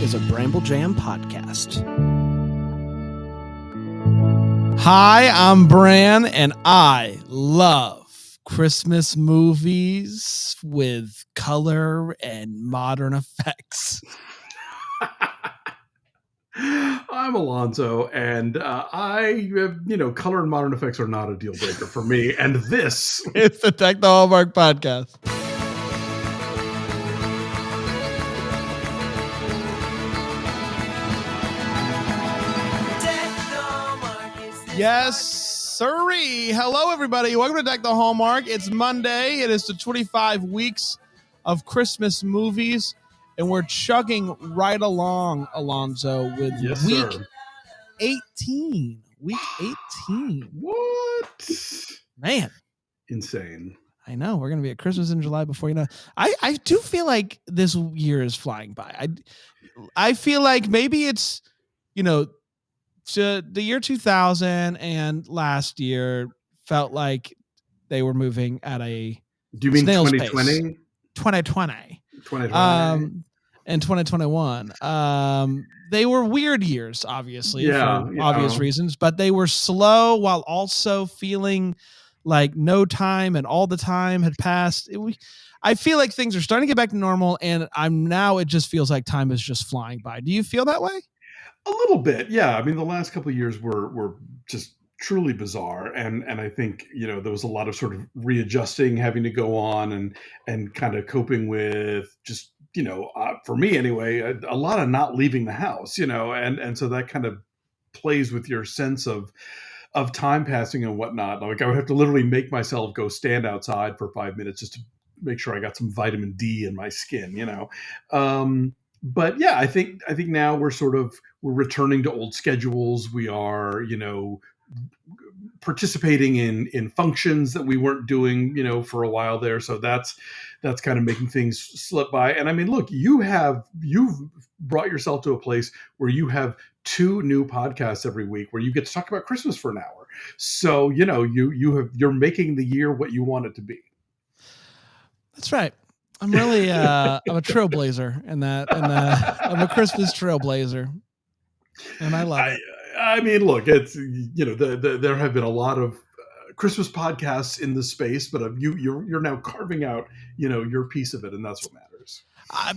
is a Bramble Jam podcast. Hi, I'm Bran, and I love Christmas movies with color and modern effects. I'm Alonso, and color and modern effects are not a deal breaker for me. And this It's the Tech the Hallmark podcast. Yes, sirree. Hello, everybody. Welcome to Deck the Hallmark. It's Monday. It is the 25 weeks of Christmas movies, and we're chugging right along, Alonso, with week 18. Week 18. What? Man. Insane. I know. We're going to be at Christmas in July before you know. I do feel like this year is flying by. I feel like maybe it's, so the year 2000 and last year felt like they were moving at a Do you mean snail's 2020? pace. 2020. 2020. And 2021. They were weird years, obviously, for obvious reasons, but they were slow while also feeling like no time and all the time had passed. I feel like things are starting to get back to normal, and it just feels like time is just flying by. Do you feel that way? A little bit, yeah. I mean, the last couple of years were just truly bizarre, and I think there was a lot of sort of readjusting having to go on and kind of coping with just for me anyway, a lot of not leaving the house, and so that kind of plays with your sense of time passing and whatnot. Like I would have to literally make myself go stand outside for 5 minutes just to make sure I got some vitamin D in my skin, But yeah, I think now we're returning to old schedules. We are, participating in functions that we weren't doing, for a while there. So that's kind of making things slip by. And I mean, look, you've brought yourself to a place where you have 2 new podcasts every week where you get to talk about Christmas for an hour. So, you're making the year what you want it to be. That's right. I'm really I'm a trailblazer in that I'm a Christmas trailblazer, and I love it. I mean, look, it's there have been a lot of Christmas podcasts in this space, but you're now carving out your piece of it, and that's what matters.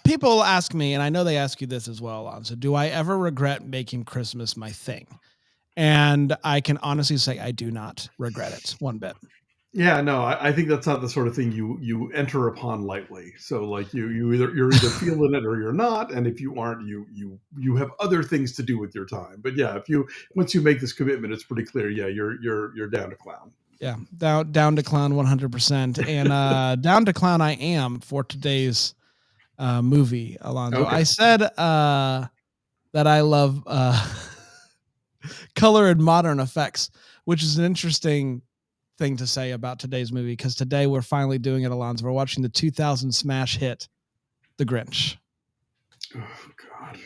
People ask me, and I know they ask you this as well, Alonso, do I ever regret making Christmas my thing? And I can honestly say I do not regret it one bit. Yeah, no, I think that's not the sort of thing you enter upon lightly. So like you're either feeling it or you're not, and if you aren't, you have other things to do with your time. But yeah, once you make this commitment, it's pretty clear. Yeah, you're down to clown. Yeah, down to clown 100%, and down to clown I am for today's movie, Alonso. Okay. I said that I love color and modern effects, which is an interesting thing to say about today's movie, because today we're finally doing it, Alonso. We're watching the 2000 smash hit, The Grinch. Oh God!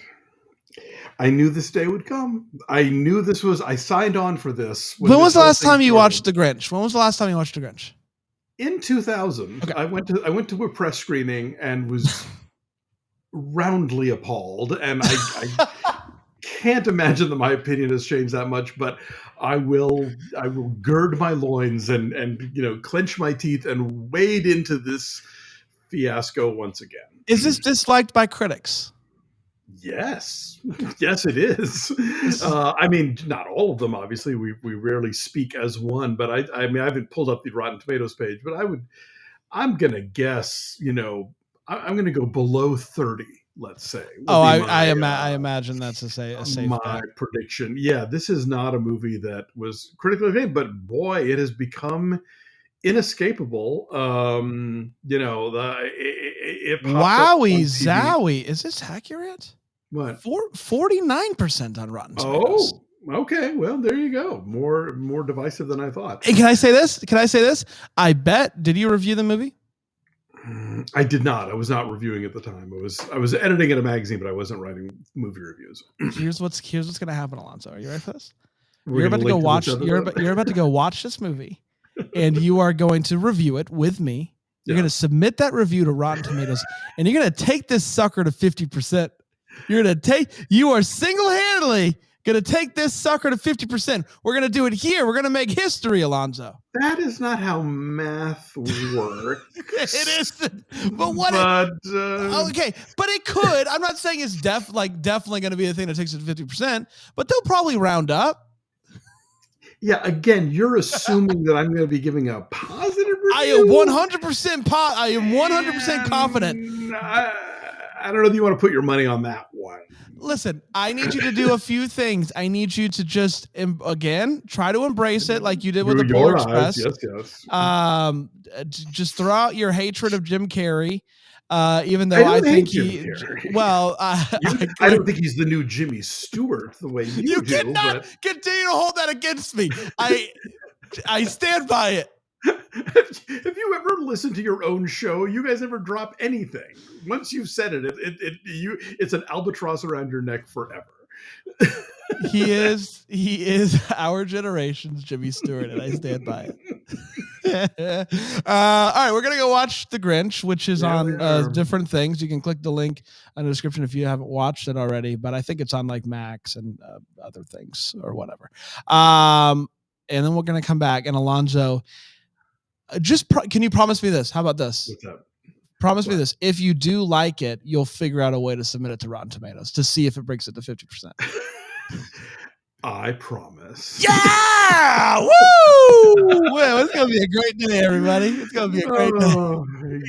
I knew this day would come. I signed on for this. When was the last time you watched The Grinch? When was the last time you watched The Grinch? In 2000. Okay. I went to a press screening and was roundly appalled, and I can't imagine that my opinion has changed that much, but I will gird my loins and clench my teeth and wade into this fiasco once again. Is this disliked by critics? Yes, it is. I mean, not all of them, obviously. We rarely speak as one, but I mean, I haven't pulled up the Rotten Tomatoes page, but I'm gonna guess, I'm gonna go below 30. Let's say. I imagine that's a safe bet. Prediction. Yeah, this is not a movie that was critically acclaimed, but boy, it has become inescapable. Wowie zowie! Is this accurate? What? 49% on Rotten Tomatoes. Oh, okay. Well, there you go. More divisive than I thought. Hey, can I say this? I bet. Did you review the movie? I did not. I was not reviewing at the time. I was editing at a magazine, but I wasn't writing movie reviews. Here's what's going to happen, Alonso. Are you ready for this? You're about to go watch. You're about to go watch this movie, and you are going to review it with me. You're going to submit that review to Rotten Tomatoes, and you're going to take this sucker to 50%. You are single-handedly going to take this sucker to 50%. We're going to do it here. We're going to make history, Alonso. That is not how math works. It isn't. But okay, but it could. I'm not saying it's definitely going to be the thing that takes it to 50%, but they'll probably round up. Yeah, again, you're assuming that I'm going to be giving a positive review. I am 100% I am 100% confident. I don't know if you want to put your money on that one. Listen, I need you to do a few things. I need you to just, again, try to embrace it like you did with the Polar Express. Yes. Just throw out your hatred of Jim Carrey. Even though I think I don't think he's the new Jimmy Stewart the way you do. Cannot continue to hold that against me. I stand by it. Have you ever listened to your own show? You guys ever drop anything? Once you've said it, it's an albatross around your neck forever. He is our generation's Jimmy Stewart, and I stand by it. All right, we're gonna go watch The Grinch, which is on different things. You can click the link in the description if you haven't watched it already, but I think it's on like Max and other things or whatever. And then we're gonna come back, and Alonso, can you promise me this? How about this? What's up? Promise me this. If you do like it, you'll figure out a way to submit it to Rotten Tomatoes to see if it breaks it to 50%. I promise. Yeah! Woo! Well, it's going to be a great day, everybody. It's going to be a great day.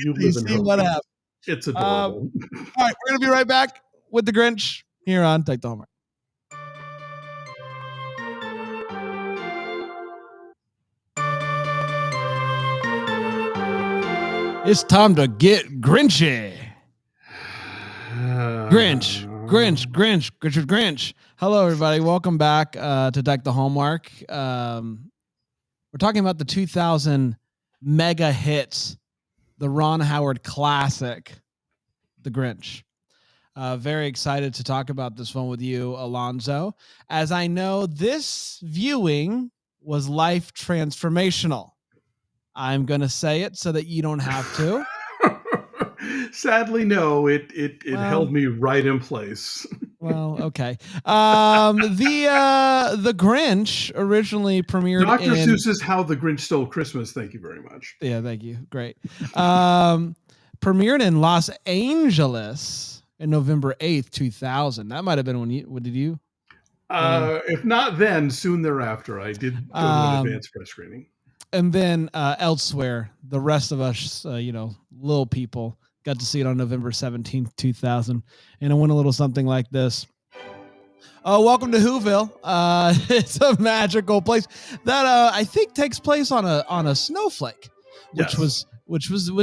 You see what happens. It's adorable. All right, we're going to be right back with The Grinch here on Take the Homework. It's time to get Grinchy. Grinch. Hello, everybody. Welcome back to Deck the Homework. We're talking about the 2000 mega hit, the Ron Howard classic, The Grinch. Very excited to talk about this one with you, Alonso, as I know this viewing was life transformational. I'm going to say it so that you don't have to. Sadly, no. It held me right in place. Well, okay. The Grinch originally premiered Dr. Seuss's How the Grinch Stole Christmas. Thank you very much. Yeah, thank you. Great. Premiered in Los Angeles in November 8th, 2000. That might have been when you? If not then, soon thereafter. I did go to an advanced press screening. And then elsewhere, the rest of us, little people, got to see it on November 17th, 2000. And it went a little something like this. Welcome to Whoville. It's a magical place that I think takes place on a snowflake, which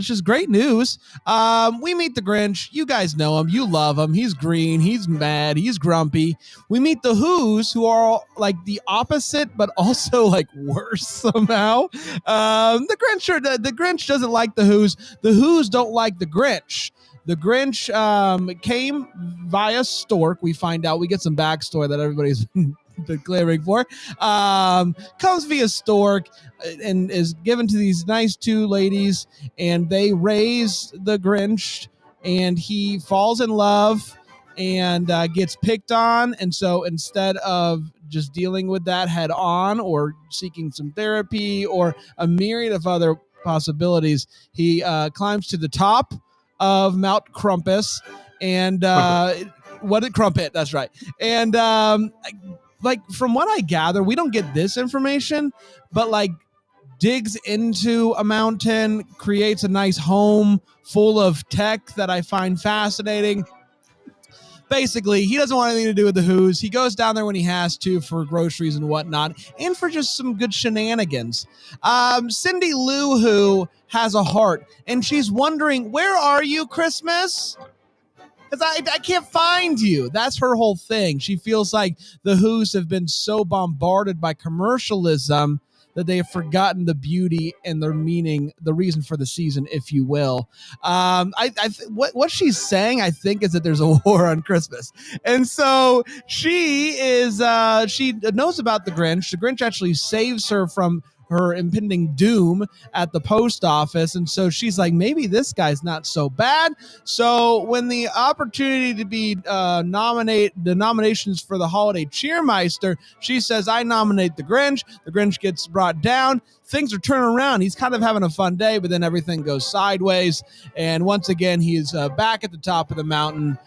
is great news. We meet the Grinch. You guys know him. You love him. He's green. He's mad. He's grumpy. We meet the Who's, who are like the opposite, but also like worse somehow. The Grinch doesn't like the Who's. The Who's don't like the Grinch. The Grinch came via Stork. We find out. We get some backstory that everybody's been clamoring for. Comes via Stork and is given to these nice two ladies, and they raise the Grinch, and he falls in love and gets picked on. And so instead of just dealing with that head on or seeking some therapy or a myriad of other possibilities, he climbs to the top of Mount Crumpus and Crumpet, that's right. And like from what I gather, we don't get this information, but like digs into a mountain, creates a nice home full of tech that I find fascinating. Basically, he doesn't want anything to do with the Who's. He goes down there when he has to for groceries and whatnot, and for just some good shenanigans. Cindy Lou Who has a heart, and she's wondering, where are you, Christmas? Because I can't find you. That's her whole thing. She feels like the Who's have been so bombarded by commercialism that they have forgotten the beauty and their meaning, the reason for the season, if you will. What she's saying, I think, is that there's a war on Christmas. And so she knows about the Grinch. The Grinch actually saves her from her impending doom at the post office. And so she's like, maybe this guy's not so bad. So when the opportunity to be nominate the nominations for the holiday cheermeister, she says, I nominate the Grinch. The Grinch gets brought down. Things are turning around. He's kind of having a fun day, but then everything goes sideways. And once again, he's back at the top of the mountain,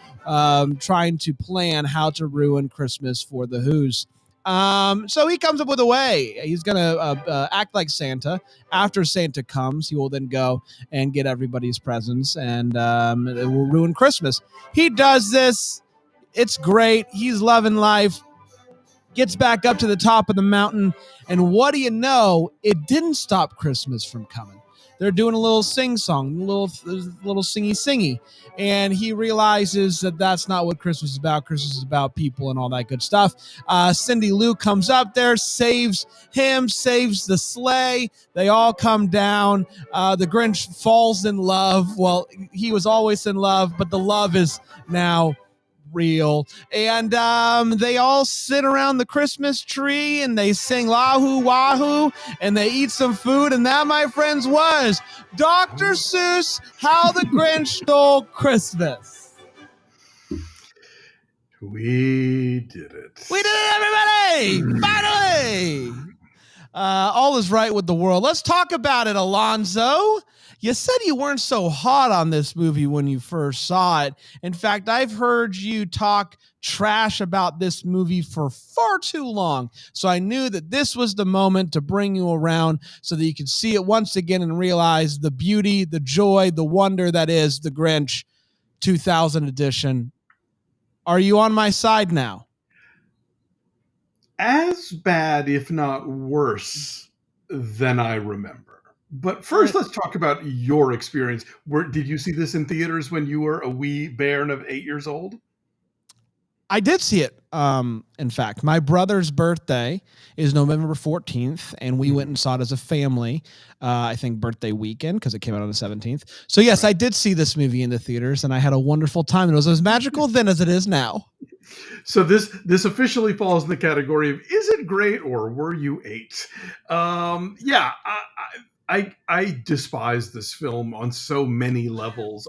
trying to plan how to ruin Christmas for the Who's. So he comes up with a way. He's going to act like Santa. After Santa comes, he will then go and get everybody's presents, and it will ruin Christmas. He does this. It's great. He's loving life. Gets back up to the top of the mountain, and what do you know? It didn't stop Christmas from coming. They're doing a little sing-song, a little singy-singy, and he realizes that that's not what Christmas is about. Christmas is about people and all that good stuff. Cindy Lou comes up there, saves him, saves the sleigh. They all come down. The Grinch falls in love. Well, he was always in love, but the love is now real. And they all sit around the Christmas tree and they sing Lahu Wahoo and they eat some food. And that, my friends, was Dr. Seuss, How the Grinch Stole Christmas. We did it. We did it, everybody! Finally! All is right with the world. Let's talk about it, Alonso. You said you weren't so hot on this movie when you first saw it. In fact, I've heard you talk trash about this movie for far too long. So I knew that this was the moment to bring you around so that you could see it once again and realize the beauty, the joy, the wonder that is The Grinch 2000 edition. Are you on my side now? As bad, if not worse, than I remember. But first, let's talk about your experience. Did you see this in theaters when you were a wee bairn of 8 years old? I did see it. In fact, my brother's birthday is November 14th, and we went and saw it as a family. I think birthday weekend, because it came out on the 17th. So yes, right. I did see this movie in the theaters, and I had a wonderful time. It was as magical then as it is now. So this officially falls in the category of, is it great or were you 8? Yeah, I despise this film on so many levels.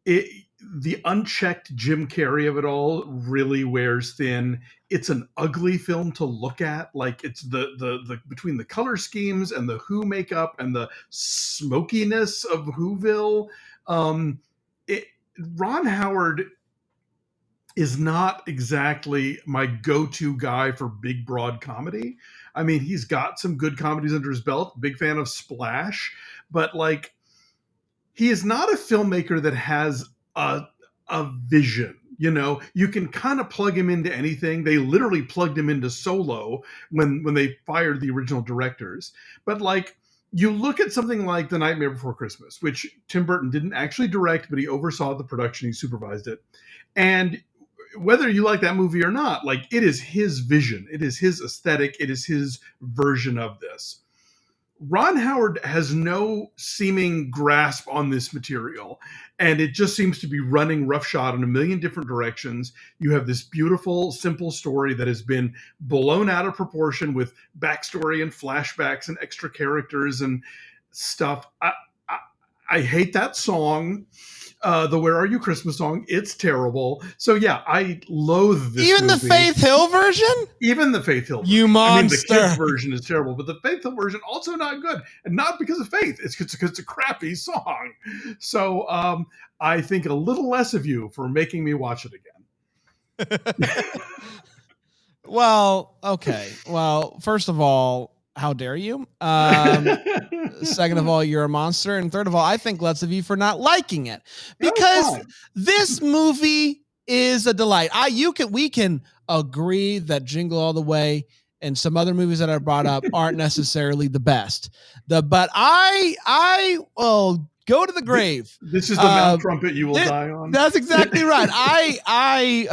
The unchecked Jim Carrey of it all really wears thin. It's an ugly film to look at. Like, it's the between the color schemes and the Who makeup and the smokiness of Whoville. Ron Howard is not exactly my go-to guy for big, broad comedy. I mean, he's got some good comedies under his belt. Big fan of Splash, but like, he is not a filmmaker that has a vision. You know, you can kind of plug him into anything. They literally plugged him into Solo when they fired the original directors. But like, you look at something like The Nightmare Before Christmas, which Tim Burton didn't actually direct, but he oversaw the production. He supervised it. And whether you like that movie or not, like, it is his vision. It is his aesthetic. It is his version of this. Ron Howard has no seeming grasp on this material, and it just seems to be running roughshod in a million different directions. You have this beautiful, simple story that has been blown out of proportion with backstory and flashbacks and extra characters and stuff. I hate that song. The Where Are You Christmas song. It's terrible. So yeah, I loathe this Even movie. The Faith Hill version? Even the Faith Hill version. You monster. I mean, the kids version is terrible, but the Faith Hill version also not good. And not because of Faith. It's because it's a crappy song. So I think a little less of you for making me watch it again. Well, okay. Well, first of all, how dare you? Second of all, you're a monster. And third of all, I think less of you for not liking it, because this movie is a delight. We can agree that Jingle All the Way and some other movies that I brought up aren't necessarily the best. But I will go to the grave. This is the mouth trumpet you will die on. That's exactly right. I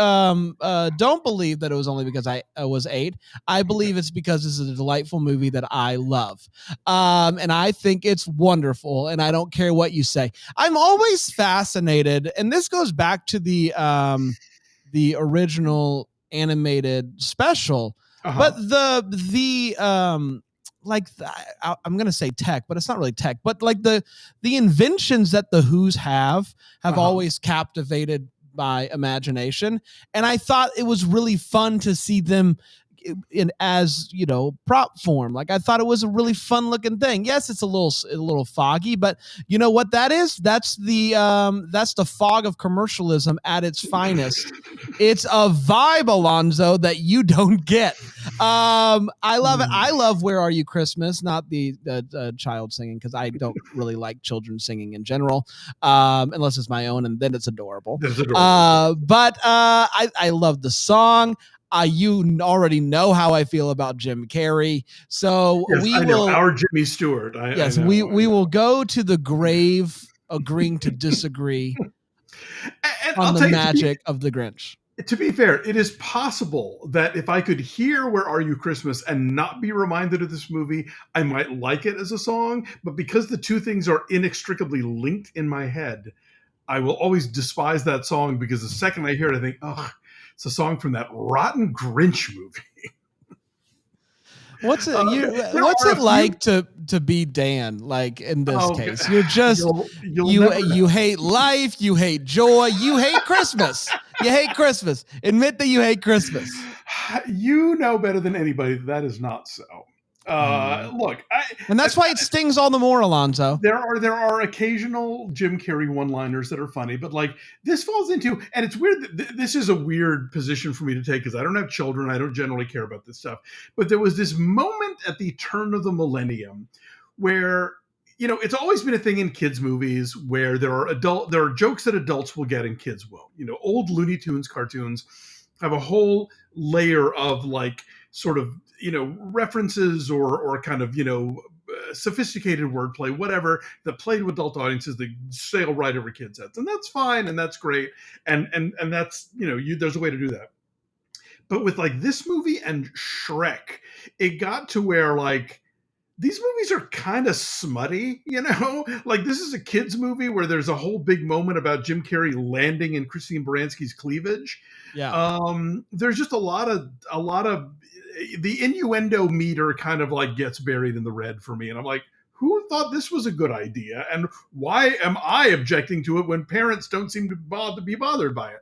don't believe that it was only because I was 8. I believe it's because this is a delightful movie that I love. And I think it's wonderful, and I don't care what you say. I'm always fascinated, and this goes back to the original animated special, but the like I'm gonna say tech, but it's not really tech. But like the inventions that the Who's have always captivated my imagination, and I thought it was really fun to see them in as prop form. Like I thought it was a really fun looking thing. Yes, it's a little foggy, but you know what that is? That's the fog of commercialism at its finest. It's a vibe, Alonso, that you don't get. I love it. I love "Where Are You Christmas," not the child singing, because I don't really like children singing in general, unless it's my own, and then it's adorable. That's adorable. But I love the song. You already know how I feel about Jim Carrey, so yes, we I know will. our Jimmy Stewart. Yes, we will go to the grave agreeing to disagree and on I'll the tell you, magic of the Grinch. to be fair, it is possible that if I could hear "Where Are You Christmas" and not be reminded of this movie, I might like it as a song. But because the two things are inextricably linked in my head, I will always despise that song, because the second I hear it, I think, oh, it's a song from that rotten Grinch movie. What's it? There What's are it a few. like to be Dan? Like in this Oh, case, you're just you'll never you know. hate life, you hate joy, you hate Christmas. You hate Christmas. Admit that you hate Christmas. You know better than anybody that is not so. Look, And that's why it stings all the more, Alonso. there are occasional Jim Carrey one-liners that are funny, but like this falls into, and it's weird that this is a weird position for me to take, because I don't have children, I don't generally care about this stuff. But there was this moment at the turn of the millennium where, it's always been a thing in kids movies where there are jokes that adults will get and kids won't. Old Looney Tunes cartoons have a whole layer of like sort of references or kind of sophisticated wordplay, whatever, that play to adult audiences, that sail right over kids' heads, and that's fine, and that's great, and that's there's a way to do that. But with like this movie and Shrek, it got to where like these movies are kind of smutty. Like this is a kids movie where there's a whole big moment about Jim Carrey landing in Christine Baranski's cleavage. Yeah. There's just a lot of the innuendo meter kind of like gets buried in the red for me, and I'm like, who thought this was a good idea, and why am I objecting to it when parents don't seem to be bothered by it?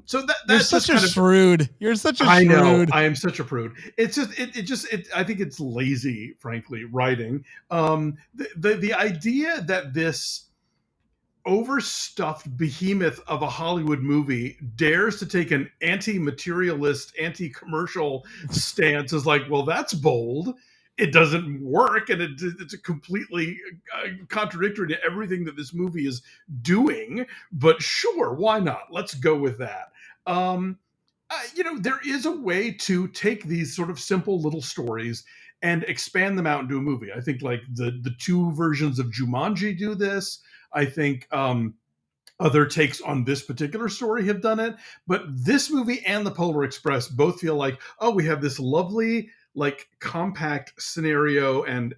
So You're that's such just a kind of. shrewd. You're such a I know shrewd. I am such a prude. It's just I think it's lazy, frankly, writing. The idea that this overstuffed behemoth of a Hollywood movie dares to take an anti-materialist, anti-commercial stance is like, well, that's bold. It doesn't work, and it's completely contradictory to everything that this movie is doing. But sure, why not? Let's go with that. There is a way to take these sort of simple little stories and expand them out into a movie. I think like the two versions of Jumanji do this. I think other takes on this particular story have done it, but this movie and The Polar Express both feel like, oh, we have this lovely, like, compact scenario and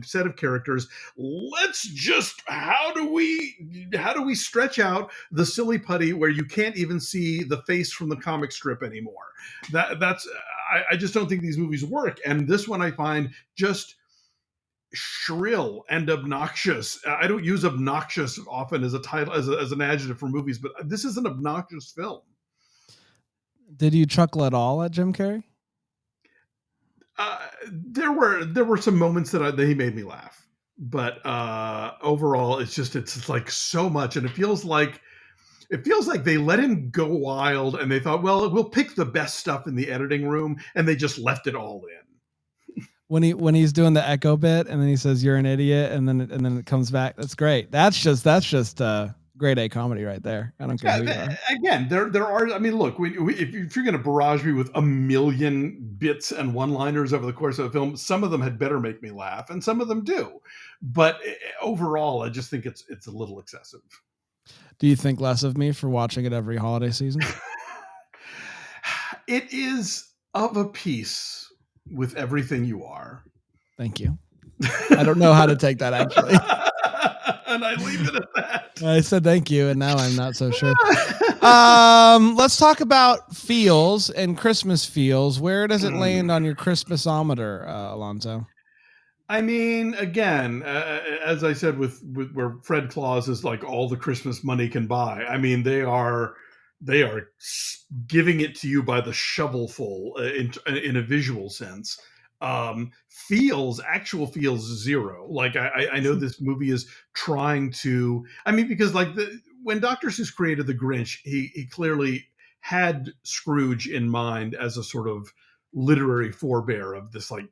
set of characters. Let's just how do we stretch out the silly putty where you can't even see the face from the comic strip anymore? That's I just don't think these movies work, and this one I find just shrill and obnoxious. I don't use obnoxious often as a title, as an adjective for movies, but this is an obnoxious film. Did you chuckle at all at Jim Carrey? There were some moments that he made me laugh, but overall, it's like so much, and it feels like they let him go wild, and they thought, well, we'll pick the best stuff in the editing room, and they just left it all in. When he's doing the echo bit, and then he says you're an idiot, and then it comes back. That's great. That's just grade A comedy right there. I don't care who you are. Again, there are. I mean, look, if you're going to barrage me with a million bits and one-liners over the course of a film, some of them had better make me laugh, and some of them do. But overall, I just think it's a little excessive. Do you think less of me for watching it every holiday season? It is of a piece with everything you are. Thank you. I don't know how to take that, actually. And I leave it at that. I said thank you, and now I'm not so sure. Let's talk about feels and Christmas feels. Where does it land on your Christmasometer, Alonso? I mean, again, as I said, with where Fred Claus is like all the Christmas money can buy. I mean, they are giving it to you by the shovelful in a visual sense. Actual feels zero. Like I know this movie is trying to. I mean, because like when Dr. Seuss created the Grinch, he clearly had Scrooge in mind as a sort of literary forebear of this, like,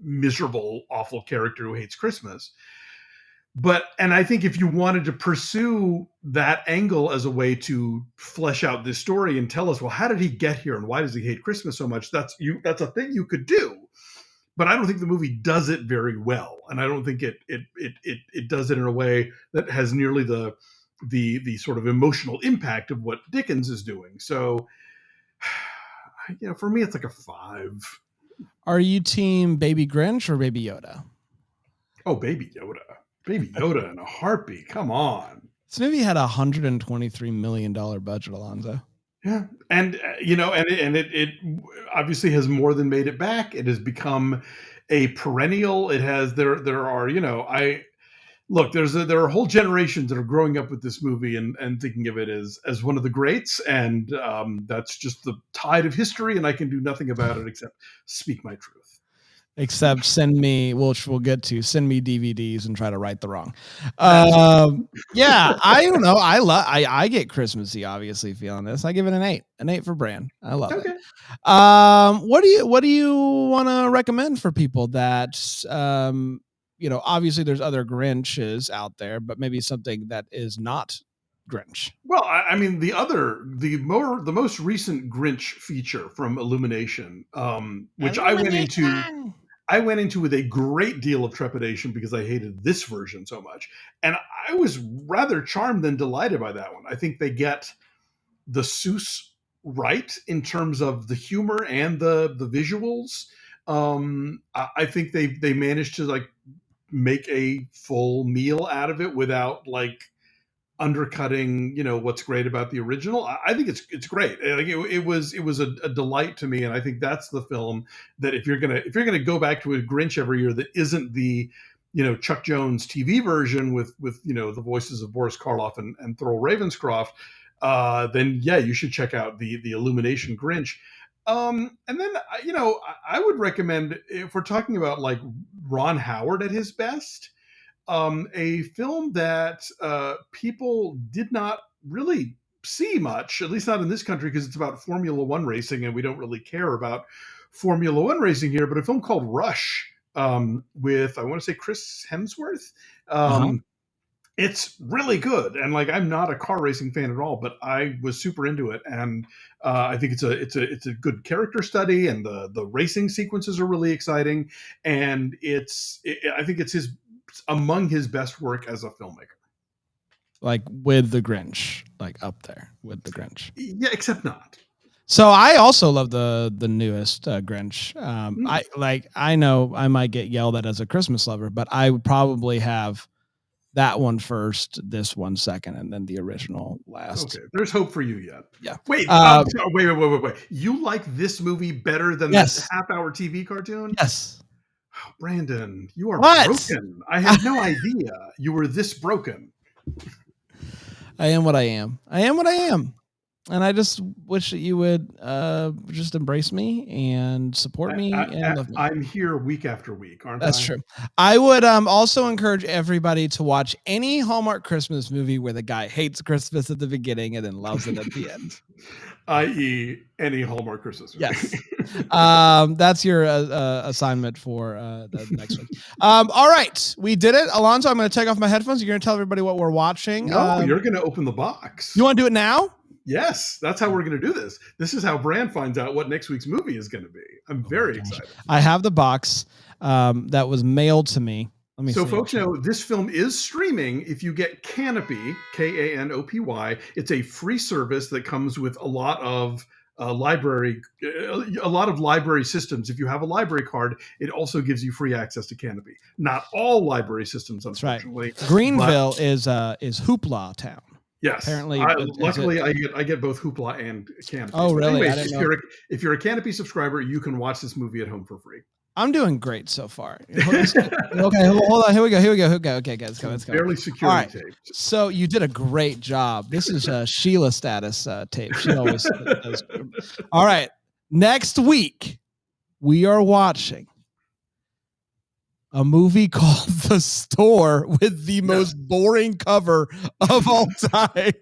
miserable, awful character who hates Christmas. And I think if you wanted to pursue that angle as a way to flesh out this story and tell us, well, how did he get here and why does he hate Christmas so much? That's a thing you could do. But I don't think the movie does it very well, and I don't think it does it in a way that has nearly the sort of emotional impact of what Dickens is doing. So, for me, it's like a 5. Are you team Baby Grinch or Baby Yoda? Oh, Baby Yoda. Baby Yoda in a heartbeat. Come on. This movie had a $123 million budget, Alonso. Yeah. And, it obviously has more than made it back. It has become a perennial. It has, there are, there are whole generations that are growing up with this movie and thinking of it as one of the greats. And that's just the tide of history. And I can do nothing about it except speak my truth. Except send me, which we'll get to, send me DVDs and try to right the wrong. Yeah, I don't know. I get Christmassy, obviously, feeling this. I give it an 8 for Bran. I love it. What do you want to recommend for people that, obviously there's other Grinches out there, but maybe something that is not Grinch? Well, I mean, the most recent Grinch feature from Illumination, which I went into with a great deal of trepidation because I hated this version so much. And I was rather charmed and delighted by that one. I think they get the Seuss right in terms of the humor and the visuals. I think they managed to like make a full meal out of it without like undercutting what's great about the original. I think it's great. Like it was a delight to me, and I think that's the film that if you're gonna go back to a Grinch every year that isn't the Chuck Jones TV version with the voices of Boris Karloff and Thurl Ravenscroft, then yeah, you should check out the Illumination Grinch. And then I would recommend, if we're talking about like Ron Howard at his best, a film that people did not really see much, at least not in this country, because it's about Formula One racing, and we don't really care about Formula One racing here. But a film called Rush, with, I want to say, Chris Hemsworth. It's really good, and like, I'm not a car racing fan at all, but I was super into it, and I think it's a good character study, and the racing sequences are really exciting, and I think it's among his best work as a filmmaker. Like with the Grinch, like up there with the Grinch. Yeah, except not. So I also love the newest Grinch. I know I might get yelled at as a Christmas lover, but I would probably have that one first, this one second, and then the original last. Okay, there's hope for you yet. Yeah. Wait. You like this movie better than this half-hour TV cartoon? Yes. Oh, Brandon, you are broken. I had no idea you were this broken. I am what I am. And I just wish that you would just embrace me and support me and love me. I'm here week after week, aren't I? That's true. I would also encourage everybody to watch any Hallmark Christmas movie where the guy hates Christmas at the beginning and then loves it at the end. I.e. any Hallmark Christmas movie. Yes. That's your assignment for the next week. All right. We did it. Alonso, I'm going to take off my headphones. You're going to tell everybody what we're watching. No, you're going to open the box. You want to do it now? Yes, that's how we're going to do this. This is how Brand finds out what next week's movie is going to be. I'm very excited. I have the box that was mailed to me. Let me see. Folks know this film is streaming if you get Canopy, Kanopy. It's a free service that comes with a lot of library systems. If you have a library card, it also gives you free access to Canopy. Not all library systems, unfortunately. That's right. Greenville is Hoopla Town. Yes. Apparently, luckily, I get both Hoopla and Canopy. Oh, really? Anyways, if you're a Canopy subscriber, you can watch this movie at home for free. I'm doing great so far. Okay, hold on. Here we go. Okay, let's go. Barely All securely right. taped. So you did a great job. This is a Sheila status tape. She always does. All right. Next week, we are watching a movie called The Store with the most boring cover of all time.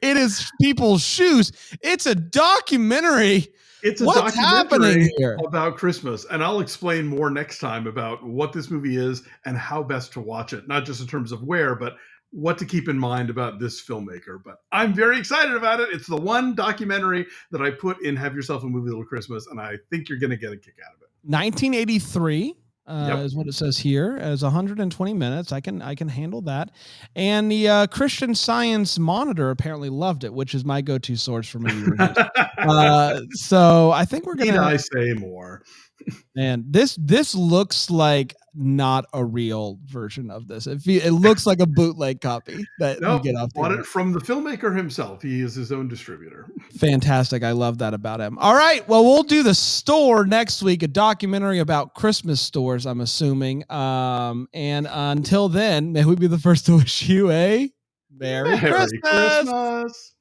It is people's shoes. It's a documentary. It's a What's happening documentary here? about Christmas, and I'll explain more next time about what this movie is and how best to watch it, not just in terms of where, but what to keep in mind about this filmmaker. But I'm very excited about it. It's the one documentary that I put in Have Yourself a Movie Little Christmas, and I think you're going to get a kick out of it. 1983 is what it says here. As 120 minutes. I can handle that. And the Christian Science Monitor apparently loved it, which is my go-to source for movie reviews. So I think we're gonna. Need I say more? And this looks like not a real version of this. It looks like a bootleg copy that you get off. Bought it from the filmmaker himself. He is his own distributor. Fantastic. I love that about him. All right. Well, we'll do The Store next week, a documentary about Christmas stores, I'm assuming. And until then, may we be the first to wish you a Merry Christmas.